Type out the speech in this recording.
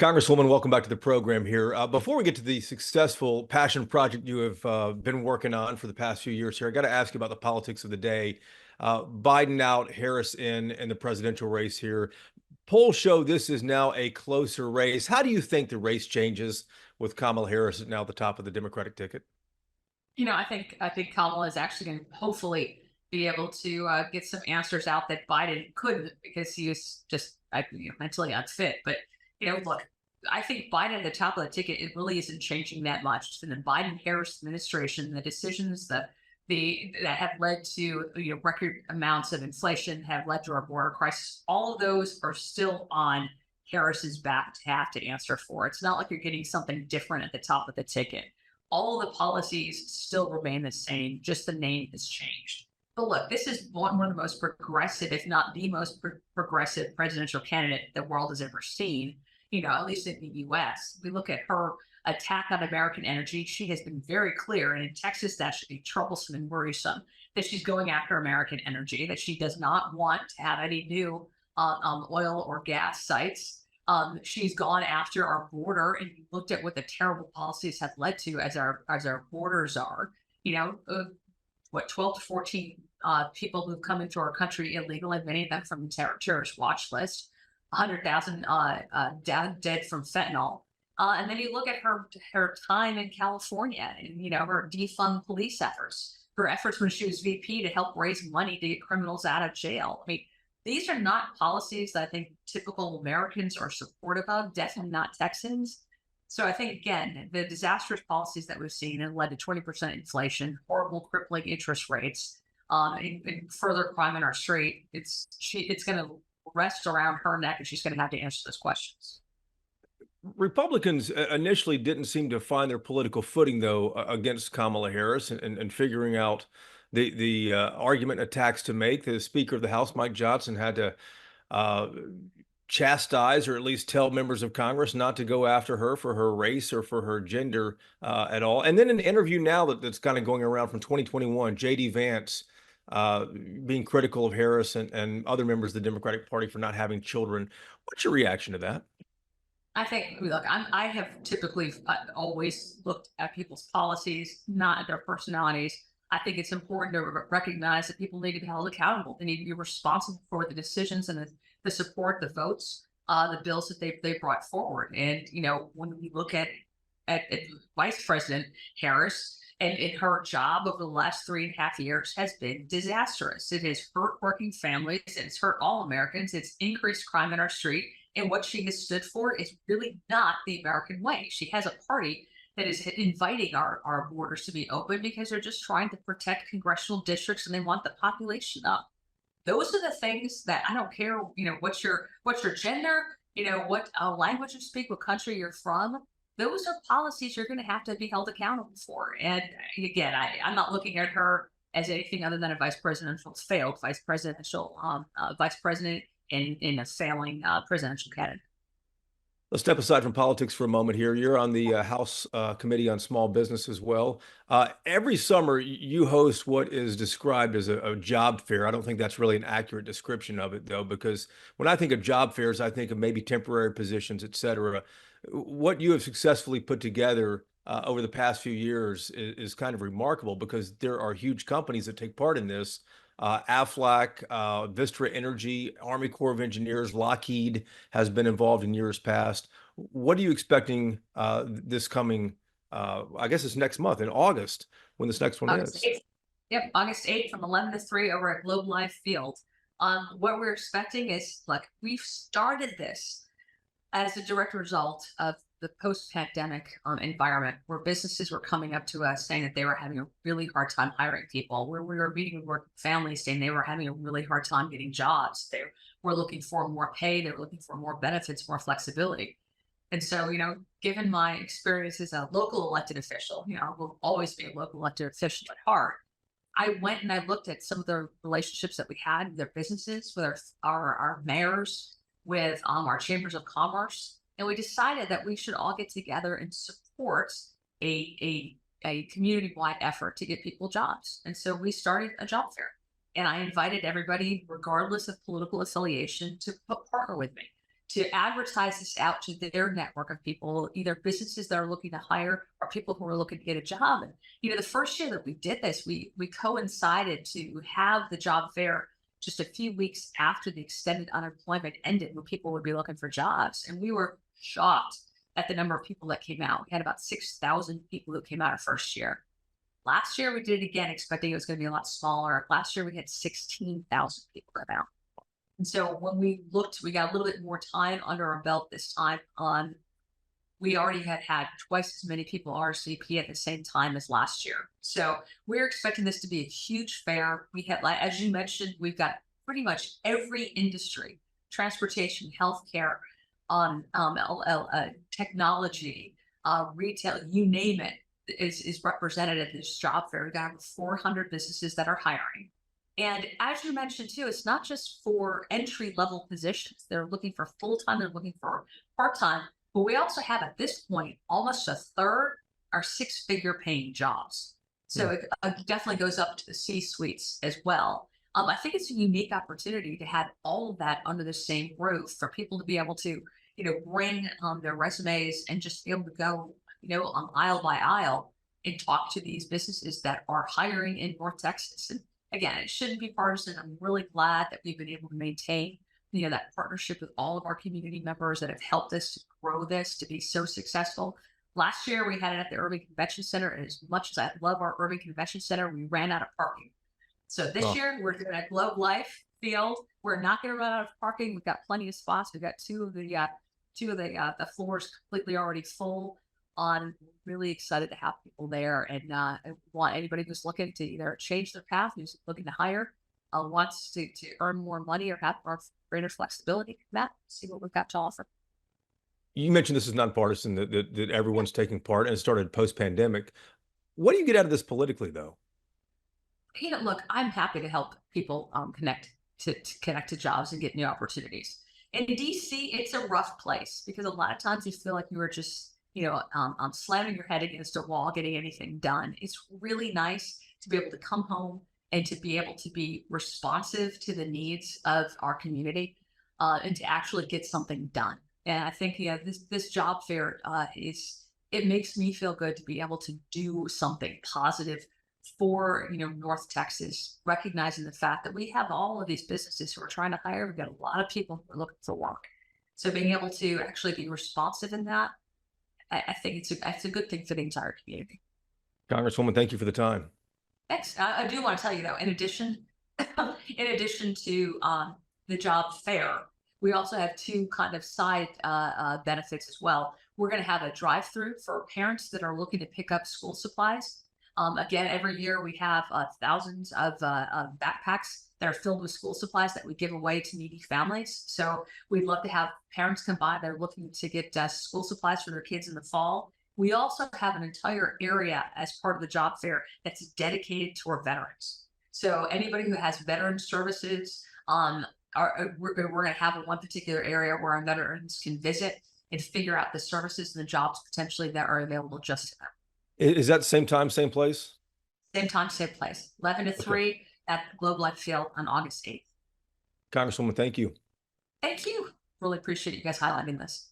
Congresswoman, welcome back to the program here. Before we get to the successful passion project you have been working on for the past few years here, I got to ask you about the politics of the day. Biden out, Harris in the presidential race here. Polls show this is now a closer race. How do you think the race changes with Kamala Harris now at the top of the Democratic ticket? I think Kamala is actually going to hopefully be able to get some answers out that Biden couldn't because he was just mentally unfit. But look, I think Biden at the top of the ticket, it really isn't changing that much. In the Biden-Harris administration, the decisions that have led to record amounts of inflation, have led to our border crisis. All of those are still on Harris's back to have to answer for. It's not like you're getting something different at the top of the ticket. All of the policies still remain the same, just the name has changed. But look, this is one of the most progressive, if not the most progressive presidential candidate the world has ever seen, at least in the US. We look at her attack on American energy. She has been very clear, and in Texas, that should be troublesome and worrisome, that she's going after American energy, that she does not want to have any new oil or gas sites. She's gone after our border, and you looked at what the terrible policies have led to as our borders are. 12 to 14 people who've come into our country illegally, many of them from the terrorist watch list, 100,000 dead from fentanyl. And then you look at her time in California and her defund police efforts, her efforts when she was VP to help raise money to get criminals out of jail. I mean, these are not policies that I think typical Americans are supportive of, definitely not Texans. So I think, again, the disastrous policies that we've seen have led to 20% inflation, horrible crippling interest rates, and further crime in our street. It's going to rest around her neck, and she's going to have to answer those questions. Republicans initially didn't seem to find their political footing, though, against Kamala Harris and figuring out the argument attacks to make. The Speaker of the House, Mike Johnson, had to chastise or at least tell members of Congress not to go after her for her race or for her gender at all. And then an interview now that's kind of going around from 2021, J.D. Vance being critical of Harris and other members of the Democratic Party for not having children. What's your reaction to that? I think, look, I have typically always looked at people's policies, not at their personalities. I think it's important to recognize that people need to be held accountable. They need to be responsible for the decisions and the support, the votes, the bills that they brought forward. And when we look at Vice President Harris and in her job over the last 3.5 years has been disastrous. It has hurt working families. It's hurt all Americans. It's increased crime in our street. And what she has stood for is really not the American way. She has a party that is inviting our borders to be open because they're just trying to protect congressional districts and they want the population up. Those are the things that I don't care, what's your gender, what language you speak, what country you're from. Those are policies you're going to have to be held accountable for. And again, I'm not looking at her as anything other than a vice president in a failing presidential candidate. Let's step aside from politics for a moment here. You're on the House Committee on Small Business as well. Every summer, you host what is described as a job fair. I don't think that's really an accurate description of it, though, because when I think of job fairs, I think of maybe temporary positions, et cetera. What you have successfully put together over the past few years is kind of remarkable because there are huge companies that take part in this. Aflac, Vistra Energy, Army Corps of Engineers, Lockheed has been involved in years past. What are you expecting this coming, I guess it's next month in August when this next one August is? 8th. Yep, August 8th from 11 to 3 over at Globe Life Field. What we're expecting is, we've started this as a direct result of the post-pandemic environment where businesses were coming up to us saying that they were having a really hard time hiring people, where we were meeting with working families saying they were having a really hard time getting jobs. They were looking for more pay. They were looking for more benefits, more flexibility. And so, given my experience as a local elected official, I will always be a local elected official at heart. I went and I looked at some of the relationships that we had with their businesses, with our mayors, with our chambers of commerce. And we decided that we should all get together and support a community-wide effort to get people jobs. And so we started a job fair. And I invited everybody, regardless of political affiliation, to partner with me, to advertise this out to their network of people, either businesses that are looking to hire or people who are looking to get a job. And the first year that we did this, we coincided to have the job fair just a few weeks after the extended unemployment ended, when people would be looking for jobs, and we were shocked at the number of people that came out. We had about 6,000 people who came out our first year. Last year we did it again, expecting it was going to be a lot smaller. Last year we had 16,000 people come out. And so when we looked, we got a little bit more time under our belt this time. We already had twice as many people RSVP at the same time as last year. So we're expecting this to be a huge fair. We have, like, as you mentioned, we've got pretty much every industry: transportation, healthcare, technology, retail, you name it, is represented at this job fair. We've got over 400 businesses that are hiring. And as you mentioned too, it's not just for entry level positions. They're looking for full time, they're looking for part time. But we also have at this point almost a third are 6-figure paying jobs. So Hmm. it definitely goes up to the C suites as well. I think it's a unique opportunity to have all of that under the same roof for people to be able to, bring their resumes and just be able to go, aisle by aisle and talk to these businesses that are hiring in North Texas. And again, it shouldn't be partisan. I'm really glad that we've been able to maintain, that partnership with all of our community members that have helped us to grow this to be so successful. Last year, we had it at the Urban Convention Center. And as much as I love our Urban Convention Center, we ran out of parking. So this Oh, year, we're doing a Globe Life field. We're not going to run out of parking. We've got plenty of spots. We've got two of the floors completely already full. On really excited to have people there, and I want anybody who's looking to either change their path, who's looking to hire, wants to earn more money or have more greater flexibility, Matt, see what we've got to offer. you mentioned this is nonpartisan, that everyone's taking part, and it started post-pandemic. What do you get out of this politically, though? Look, I'm happy to help people connect to jobs and get new opportunities. In DC, it's a rough place because a lot of times you feel like you are just, slamming your head against a wall, getting anything done. It's really nice to be able to come home and to be able to be responsive to the needs of our community, and to actually get something done. And I think, this job fair it makes me feel good to be able to do something positive for, North Texas, recognizing the fact that we have all of these businesses who are trying to hire. We've got a lot of people who are looking for work. So being able to actually be responsive in that, I think it's a good thing for the entire community. Congresswoman, thank you for the time. Next, I do want to tell you though, in addition, in addition to the job fair, we also have two kind of side benefits as well. We're going to have a drive-through for parents that are looking to pick up school supplies. Again, every year we have thousands of backpacks that are filled with school supplies that we give away to needy families. So we'd love to have parents come by. They're looking to get school supplies for their kids in the fall. We also have an entire area as part of the job fair that's dedicated to our veterans. So anybody who has veteran services, we're going to have one particular area where our veterans can visit and figure out the services and the jobs potentially that are available just to them. Is that same time, same place? Same time, same place, 11 to Okay. 3 at the Globe Life Field on August 8th. Congresswoman, thank you. Thank you. Really appreciate you guys highlighting this.